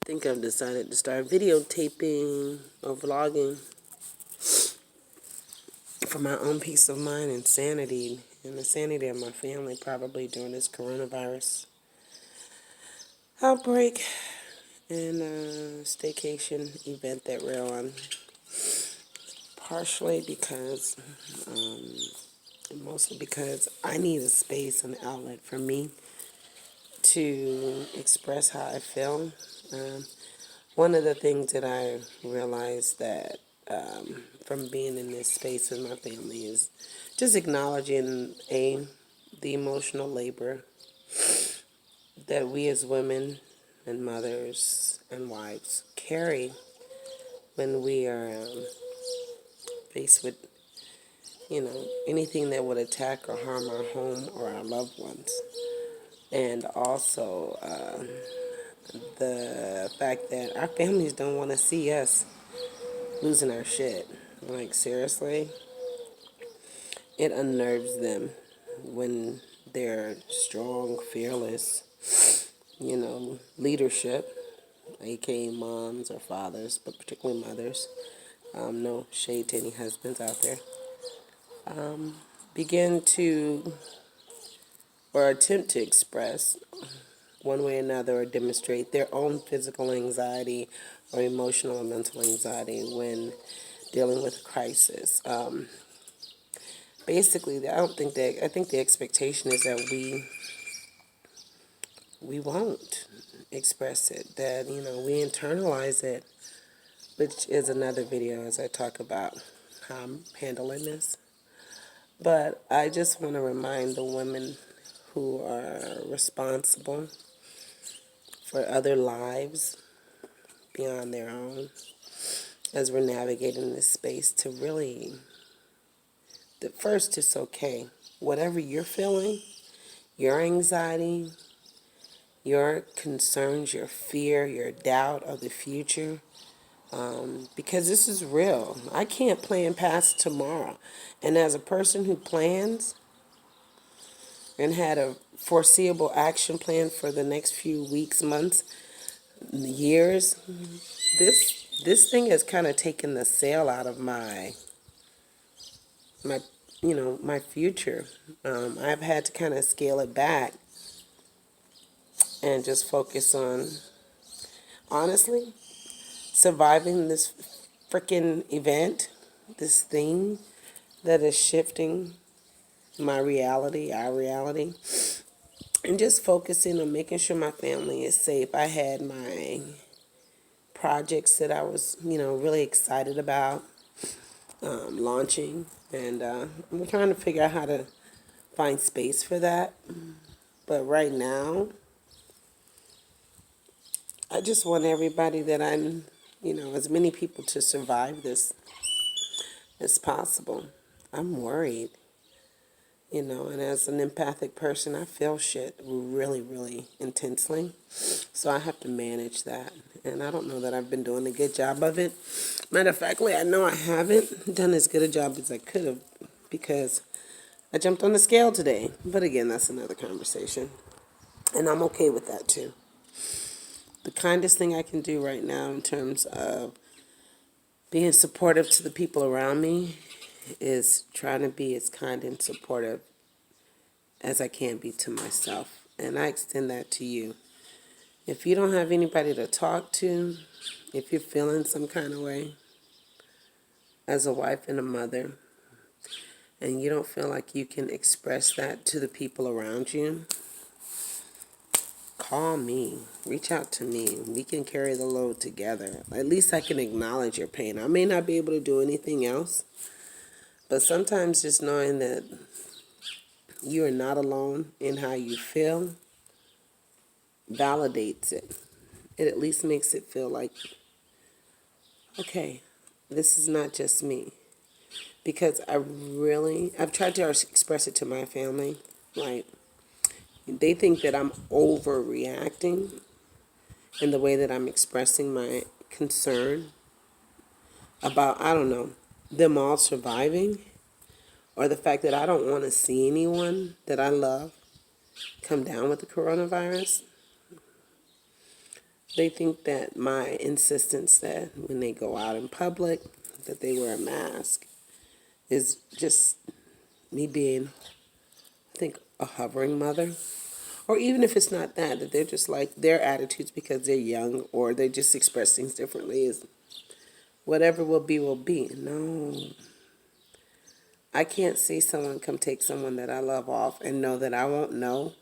think I've decided to start videotaping or vlogging for my own peace of mind and sanity, and the sanity of my family, probably during this coronavirus outbreak and staycation event that we're on. Partially because, mostly because I need a space and outlet for me to express how I feel. Um, One of the things that I realized that from being in this space with my family is just acknowledging the emotional labor that we as women and mothers and wives carry when we are faced with anything that would attack or harm our home or our loved ones, and also the fact that our families don't want to see us losing our shit. Like, seriously, it unnerves them when their strong, fearless, leadership, aka moms or fathers, but particularly mothers, no shade to any husbands out there, begin to or attempt to express one way or another or demonstrate their own physical anxiety or emotional or mental anxiety when dealing with a crisis. Basically, I think the expectation is that we won't express it, that, we internalize it, which is another video as I talk about how I'm handling this. But I just want to remind the women who are responsible for other lives beyond their own as we're navigating this space to really, that first, it's okay. Whatever you're feeling, your anxiety, your concerns, your fear, your doubt of the future, because this is real. I can't plan past tomorrow. And as a person who plans and had a foreseeable action plan for the next few weeks, months, years, this thing has kind of taken the sail out of my my future. I've had to kind of scale it back and just focus on, honestly, surviving this freaking event, this thing that is shifting my reality, our reality, and just focusing on making sure my family is safe. I had my projects that I was, really excited about launching, and I'm trying to figure out how to find space for that. But right now, I just want everybody that I'm, as many people to survive this as possible. I'm worried, and as an empathic person, I feel shit really, really intensely. So I have to manage that. And I don't know that I've been doing a good job of it. Matter of fact, I know I haven't done as good a job as I could have because I jumped on the scale today. But again, that's another conversation. And I'm okay with that too. The kindest thing I can do right now in terms of being supportive to the people around me is trying to be as kind and supportive as I can be to myself. And I extend that to you. If you don't have anybody to talk to, if you're feeling some kind of way as a wife and a mother, and you don't feel like you can express that to the people around you, call me. Reach out to me. We can carry the load together. At least I can acknowledge your pain. I may not be able to do anything else, but sometimes just knowing that you are not alone in how you feel validates it. It at least makes it feel like, okay, this is not just me. Because I've tried to express it to my family. Like, they think that I'm overreacting in the way that I'm expressing my concern about, I don't know, them all surviving, or the fact that I don't want to see anyone that I love come down with the coronavirus. They think that my insistence that when they go out in public that they wear a mask is just me being, I think, a hovering mother. Or even if it's not that, that they're just like their attitudes because they're young or they just express things differently is whatever will be will be. No. I can't see someone come take someone that I love off and know that I won't know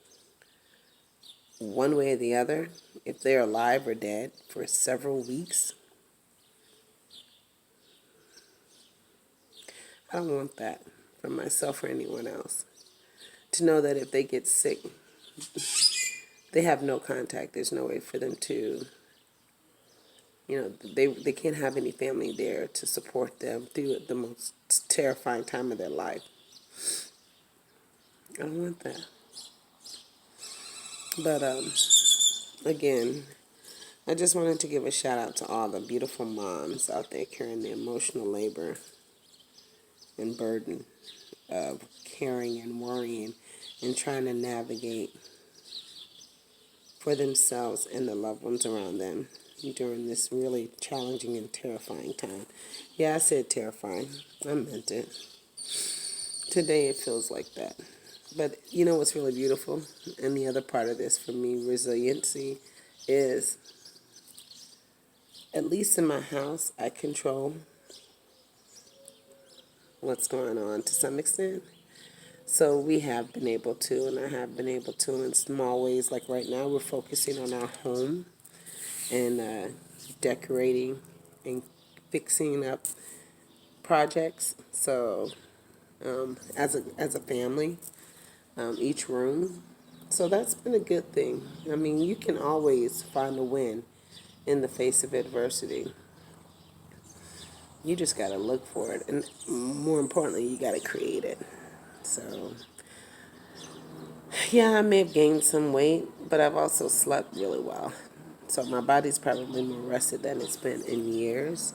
one way or the other if they're alive or dead for several weeks. I don't want that for myself or anyone else. To know that if they get sick, they have no contact. There's no way for them to, they can't have any family there to support them through the most terrifying time of their life. I don't want that. But again, I just wanted to give a shout out to all the beautiful moms out there carrying the emotional labor and burden of caring and worrying and trying to navigate for themselves and the loved ones around them during this really challenging and terrifying time. Yeah, I said terrifying. I meant it. Today it feels like that. But you know what's really beautiful? And the other part of this for me, resiliency, is at least in my house, I control what's going on to some extent. So we have been able to, and I have been able to in small ways. Like right now, we're focusing on our home and decorating and fixing up projects. So as a family, each room. So that's been a good thing. I mean, you can always find a win in the face of adversity. You just got to look for it, and more importantly, you got to create it. So yeah, I may have gained some weight, but I've also slept really well. So my body's probably more rested than it's been in years.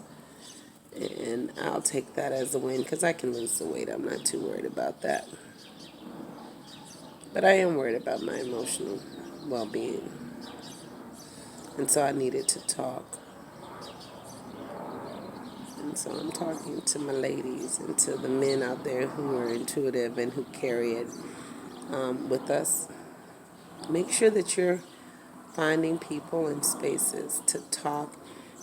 And I'll take that as a win because I can lose the weight. I'm not too worried about that. But I am worried about my emotional well-being. And so I needed to talk. And so I'm talking to my ladies and to the men out there who are intuitive and who carry it with us. Make sure that you're finding people and spaces to talk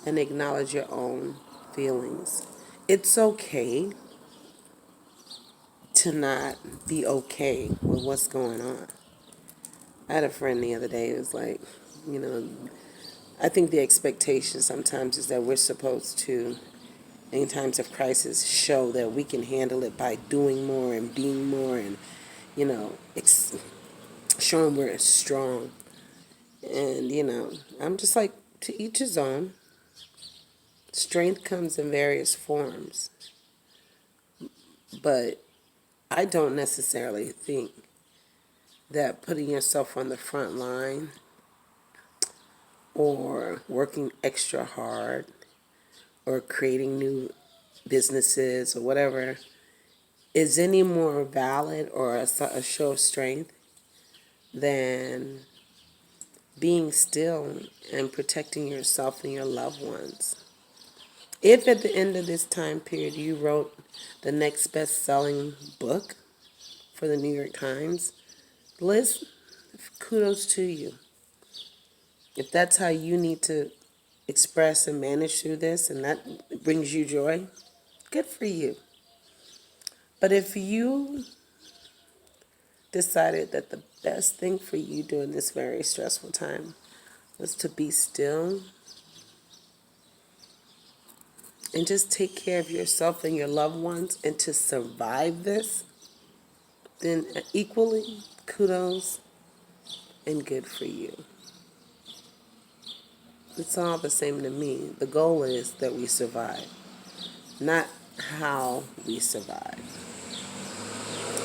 and acknowledge your own feelings. It's okay to not be okay with what's going on. I had a friend the other day who was like, you know, I think the expectation sometimes is that we're supposed to, in times of crisis, show that we can handle it by doing more and being more and, you know, showing we're strong. And, I'm just like, to each his own. Strength comes in various forms. But I don't necessarily think that putting yourself on the front line or working extra hard or creating new businesses or whatever is any more valid or a show of strength than being still and protecting yourself and your loved ones. If at the end of this time period you wrote the next best-selling book for the New York Times, Liz, kudos to you. If that's how you need to express and manage through this and that brings you joy, good for you. But if you decided that the best thing for you during this very stressful time was to be still and just take care of yourself and your loved ones and to survive this, then equally kudos and good for you. It's all the same to me. The goal is that we survive, not how we survive.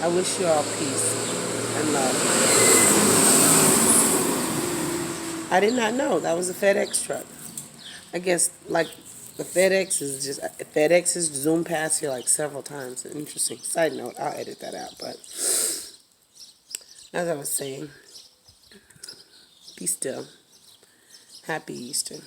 I wish you all peace and love. I did not know that was a FedEx truck. I guess like the FedEx has zoomed past here like several times. Interesting. Side note, I'll edit that out. But as I was saying, be still. Happy Easter.